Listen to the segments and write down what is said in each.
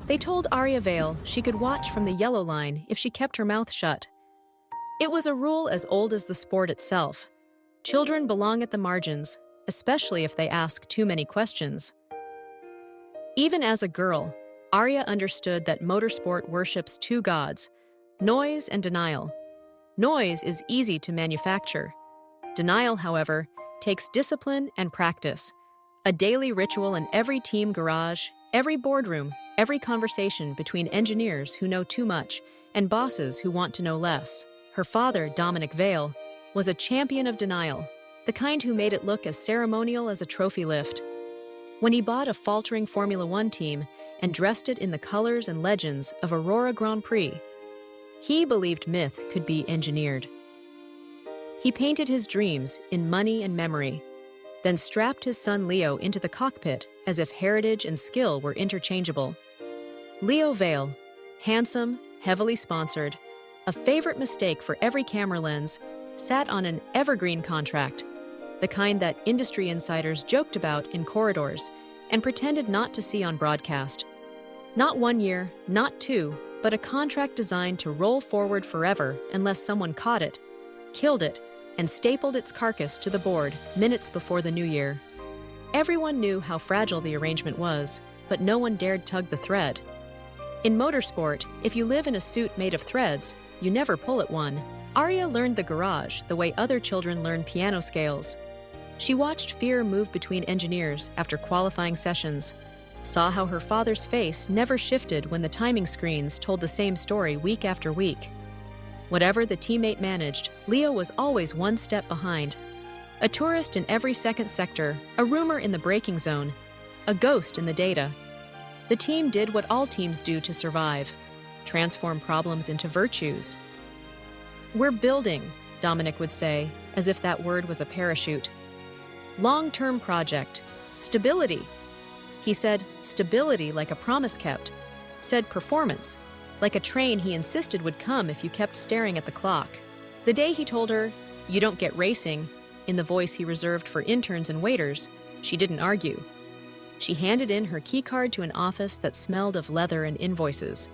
They told Arya Vale she could watch from the yellow line if she kept her mouth shut. It was a rule as old as the sport itself. Children belong at the margins, especially if they ask too many questions. Even as a girl, Arya understood that motorsport worships two gods, noise and denial. Noise is easy to manufacture. Denial, however, takes discipline and practice. A daily ritual in every team garage, every boardroom, every conversation between engineers who know too much and bosses who want to know less. Her father, Dominic Vale, was a champion of denial, the kind who made it look as ceremonial as a trophy lift. When he bought a faltering Formula One team and dressed it in the colors and legends of Aurora Grand Prix, he believed myth could be engineered. He painted his dreams in money and memory, then strapped his son Leo into the cockpit as if heritage and skill were interchangeable. Leo Vale, handsome, heavily sponsored, a favorite mistake for every camera lens, sat on an evergreen contract, the kind that industry insiders joked about in corridors and pretended not to see on broadcast. Not 1 year, not 2, but a contract designed to roll forward forever unless someone caught it, killed it, and stapled its carcass to the board minutes before the new year. Everyone knew how fragile the arrangement was, but no one dared tug the thread. In motorsport, if you live in a suit made of threads, you never pull at one. Arya learned the garage the way other children learn piano scales. She watched fear move between engineers after qualifying sessions, saw how her father's face never shifted when the timing screens told the same story week after week. Whatever the teammate managed, Leo was always one step behind. A tourist in every second sector, a rumor in the braking zone, a ghost in the data. The team did what all teams do to survive: transform problems into virtues. "We're building," Dominic would say, as if that word was a parachute. "Long-term project. Stability." He said stability like a promise kept, said performance, like a train he insisted would come if you kept staring at the clock. The day he told her, "You don't get racing," in the voice he reserved for interns and waiters, she didn't argue. She handed in her keycard to an office that smelled of leather and invoices.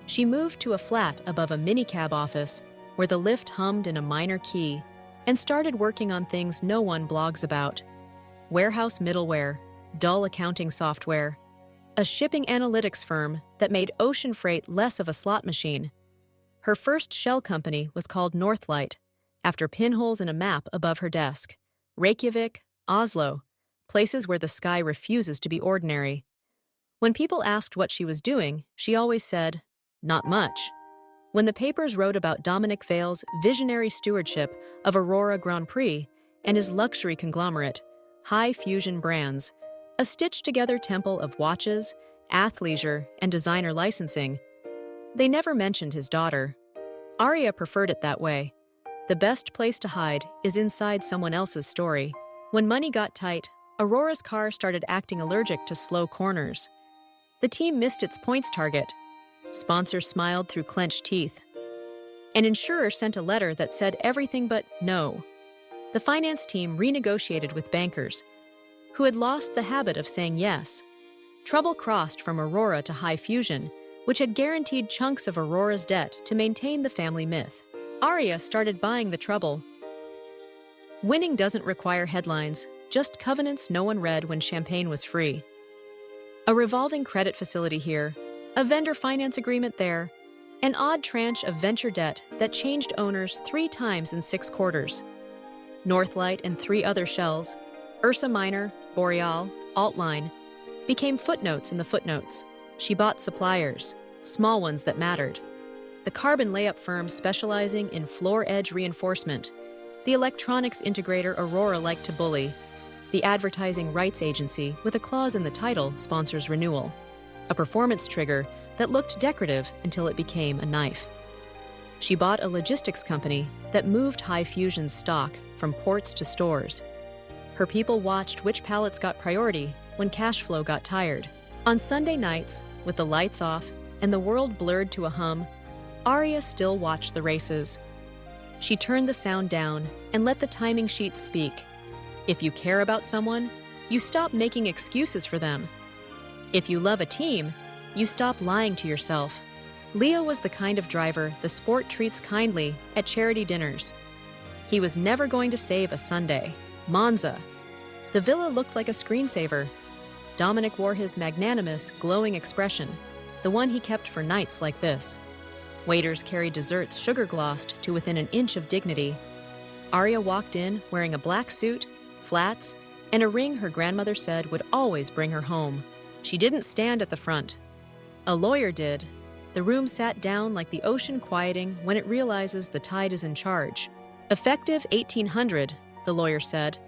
She moved to a flat above a minicab office where the lift hummed in a minor key and started working on things no one blogs about: warehouse middleware, dull accounting software, a shipping analytics firm that made ocean freight less of a slot machine. Her first shell company was called Northlight, after pinholes in a map above her desk. Reykjavik, Oslo, places where the sky refuses to be ordinary. When people asked what she was doing, she always said, "Not much." When the papers wrote about Dominic Vale's visionary stewardship of Aurora Grand Prix and his luxury conglomerate, High Fusion Brands, a stitched-together temple of watches, athleisure, and designer licensing, they never mentioned his daughter. Arya preferred it that way. The best place to hide is inside someone else's story. When money got tight, Aurora's car started acting allergic to slow corners. The team missed its points target. Sponsors smiled through clenched teeth. An insurer sent a letter that said everything but no. The finance team renegotiated with bankers, who had lost the habit of saying yes. Trouble crossed from Aurora to High Fusion, which had guaranteed chunks of Aurora's debt to maintain the family myth. Arya started buying the trouble. Winning doesn't require headlines, just covenants no one read when champagne was free. A revolving credit facility here, a vendor finance agreement there, an odd tranche of venture debt that changed owners 3 times in 6 quarters. Northlight and 3 other shells, Ursa Minor, Boreal, Altline, became footnotes in the footnotes. She bought suppliers, small ones that mattered. The carbon layup firm specializing in floor edge reinforcement, the electronics integrator Aurora liked to bully, the advertising rights agency with a clause in the title sponsors renewal, a performance trigger that looked decorative until it became a knife. She bought a logistics company that moved High Fusion's stock from ports to stores. Her people watched which pallets got priority when cash flow got tired. On Sunday nights, with the lights off and the world blurred to a hum, Arya still watched the races. She turned the sound down and let the timing sheets speak. If you care about someone, you stop making excuses for them. If you love a team, you stop lying to yourself. Leo was the kind of driver the sport treats kindly at charity dinners. He was never going to save a Sunday. Monza. The villa looked like a screensaver. Dominic wore his magnanimous, glowing expression, the one he kept for nights like this. Waiters carried desserts sugar-glossed to within an inch of dignity. Arya walked in wearing a black suit, flats, and a ring her grandmother said would always bring her home. She didn't stand at the front. A lawyer did. The room sat down like the ocean quieting when it realizes the tide is in charge. Effective 1800, the lawyer said,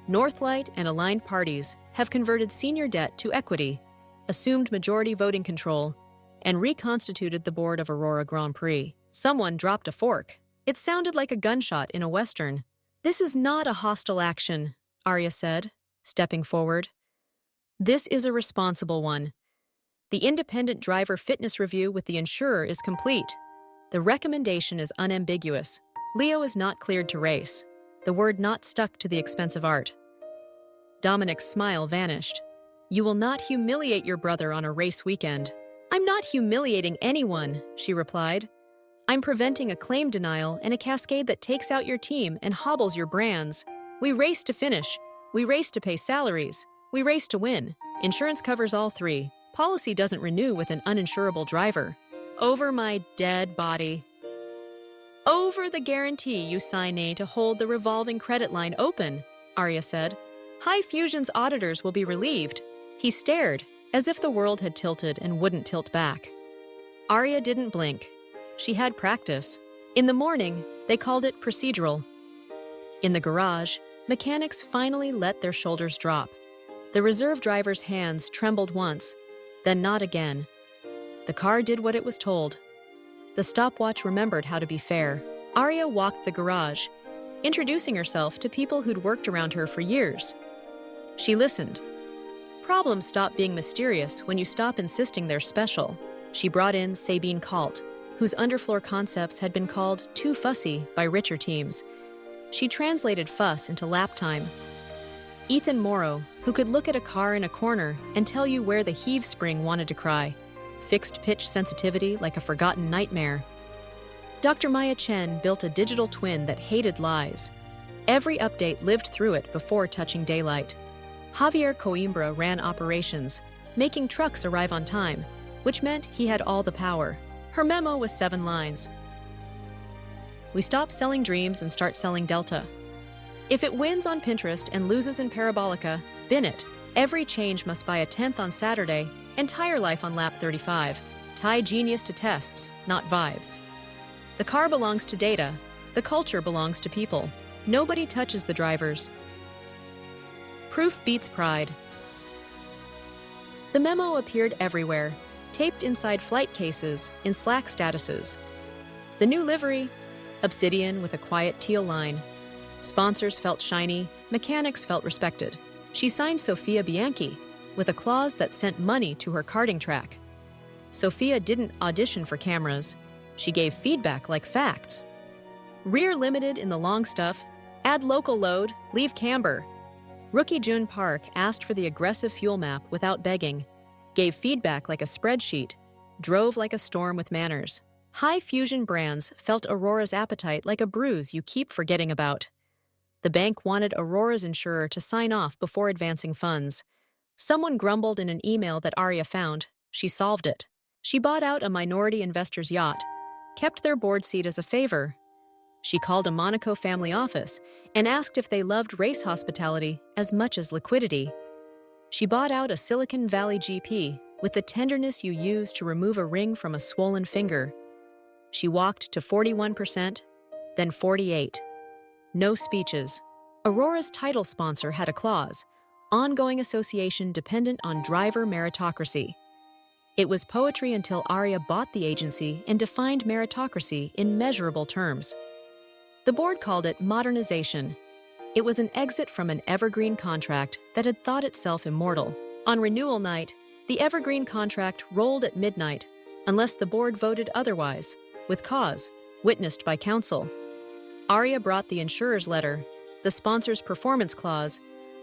Northlight and aligned parties have converted senior debt to equity, assumed majority voting control, and reconstituted the board of Aurora Grand Prix. Someone dropped a fork. It sounded like a gunshot in a Western. This is not a hostile action, Arya said, stepping forward. This is a responsible one. The independent driver fitness review with the insurer is complete. The recommendation is unambiguous. Leo is not cleared to race. The word not stuck to the expensive art. Dominic's smile vanished. You will not humiliate your brother on a race weekend. I'm not humiliating anyone, she replied. I'm preventing a claim denial and a cascade that takes out your team and hobbles your brands. We race to finish. We race to pay salaries. We race to win. Insurance covers all three. Policy doesn't renew with an uninsurable driver. Over my dead body. Over the guarantee you sign to hold the revolving credit line open, Arya said. High Fusion's auditors will be relieved. He stared, as if the world had tilted and wouldn't tilt back. Arya didn't blink. She had practice. In the morning, they called it procedural. In the garage, mechanics finally let their shoulders drop. The reserve driver's hands trembled once, then not again. The car did what it was told. The stopwatch remembered how to be fair. Arya walked the garage, introducing herself to people who'd worked around her for years. She listened. Problems stop being mysterious when you stop insisting they're special. She brought in Sabine Kalt, whose underfloor concepts had been called too fussy by richer teams. She translated fuss into lap time. Ethan Morrow, who could look at a car in a corner and tell you where the heave spring wanted to cry. Fixed pitch sensitivity like a forgotten nightmare. Dr. Maya Chen built a digital twin that hated lies. Every update lived through it before touching daylight. Javier Coimbra ran operations, making trucks arrive on time, which meant he had all the power. Her memo was 7 lines. We stop selling dreams and start selling Delta. If it wins on Pinterest and loses in Parabolica, bin it. Every change must buy a 10th on Saturday and tire life on lap 35. Tie genius to tests, not vibes. The car belongs to data. The culture belongs to people. Nobody touches the drivers. Proof beats pride. The memo appeared everywhere, taped inside flight cases, in Slack statuses. The new livery, obsidian with a quiet teal line. Sponsors felt shiny, mechanics felt respected. She signed Sofia Bianchi, with a clause that sent money to her karting track. Sofia didn't audition for cameras. She gave feedback like facts. Rear limited in the long stuff, add local load, leave camber. Rookie June Park asked for the aggressive fuel map without begging, gave feedback like a spreadsheet, drove like a storm with manners. High Fusion brands felt Aurora's appetite like a bruise you keep forgetting about. The bank wanted Aurora's insurer to sign off before advancing funds. Someone grumbled in an email that Arya found. She solved it. She bought out a minority investor's yacht, kept their board seat as a favor. She called a Monaco family office and asked if they loved race hospitality as much as liquidity. She bought out a Silicon Valley GP with the tenderness you use to remove a ring from a swollen finger. She walked to 41%, then 48%. No speeches. Aurora's title sponsor had a clause, ongoing association dependent on driver meritocracy. It was poetry until Arya bought the agency and defined meritocracy in measurable terms. The board called it modernization. It was an exit from an evergreen contract that had thought itself immortal. On renewal night, the evergreen contract rolled at midnight, unless the board voted otherwise, with cause, witnessed by counsel. Arya brought the insurer's letter, the sponsor's performance clause,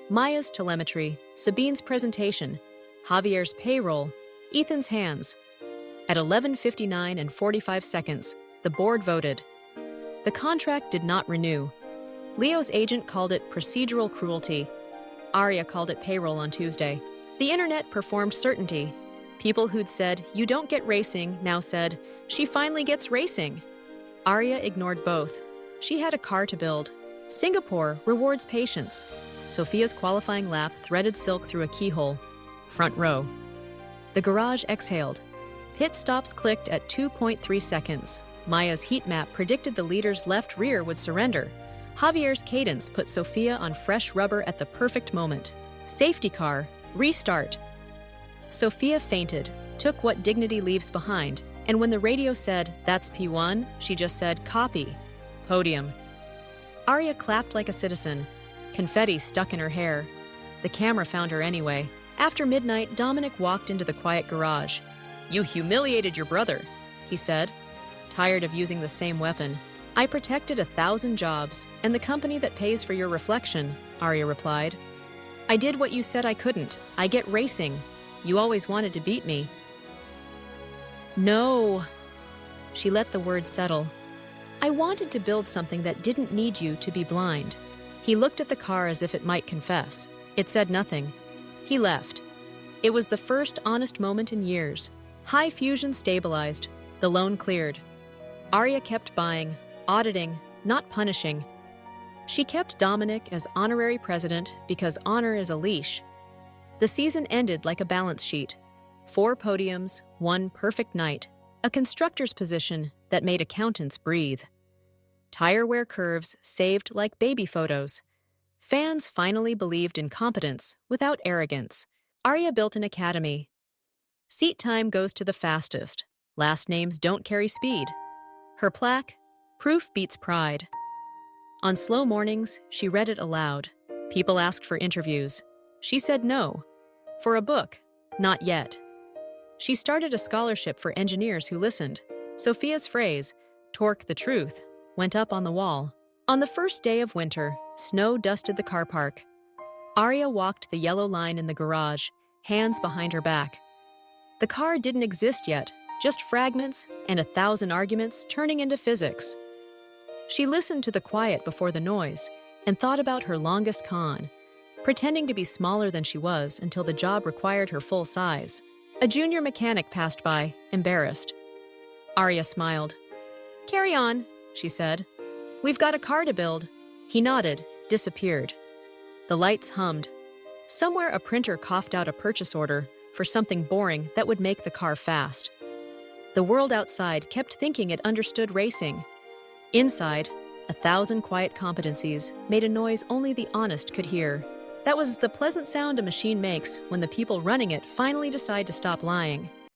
Maya's telemetry, Sabine's presentation, Javier's payroll, Ethan's hands. At 11:59 and 45 seconds, the board voted. The contract did not renew. Leo's agent called it procedural cruelty. Arya called it payroll on Tuesday. The internet performed certainty. People who'd said, "You don't get racing," now said, "She finally gets racing." Arya ignored both. She had a car to build. Singapore rewards patience. Sophia's qualifying lap threaded silk through a keyhole. Front row. The garage exhaled. Pit stops clicked at 2.3 seconds. Maya's heat map predicted the leader's left rear would surrender. Javier's cadence put Sophia on fresh rubber at the perfect moment. Safety car, restart. Sophia fainted, took what dignity leaves behind, and when the radio said, "That's P1," she just said, "Copy." Podium. Arya clapped like a citizen. Confetti stuck in her hair. The camera found her anyway. After midnight, Dominic walked into the quiet garage. "You humiliated your brother," he said. Tired of using the same weapon. "I protected 1,000 jobs, and the company that pays for your reflection," Arya replied. "I did what you said I couldn't. I get racing. You always wanted to beat me." "No." She let the words settle. "I wanted to build something that didn't need you to be blind." He looked at the car as if it might confess. It said nothing. He left. It was the first honest moment in years. High fusion stabilized. The loan cleared. Arya kept buying, auditing, not punishing. She kept Dominic as honorary president because honor is a leash. The season ended like a balance sheet. 4 podiums, 1 perfect night. A constructor's position that made accountants breathe. Tire wear curves saved like baby photos. Fans finally believed in competence without arrogance. Arya built an academy. Seat time goes to the fastest. Last names don't carry speed. Her plaque, proof beats pride. On slow mornings, she read it aloud. People asked for interviews. She said no. For a book, not yet. She started a scholarship for engineers who listened. Sophia's phrase, "Torque the truth," went up on the wall. On the first day of winter, snow dusted the car park. Arya walked the yellow line in the garage, hands behind her back. The car didn't exist yet, just fragments and 1,000 arguments turning into physics. She listened to the quiet before the noise and thought about her longest con, pretending to be smaller than she was until the job required her full size. A junior mechanic passed by, embarrassed. Arya smiled. "Carry on," she said. "We've got a car to build." He nodded, disappeared. The lights hummed. Somewhere a printer coughed out a purchase order for something boring that would make the car fast. The world outside kept thinking it understood racing. Inside, 1,000 quiet competencies made a noise only the honest could hear. That was the pleasant sound a machine makes when the people running it finally decide to stop lying.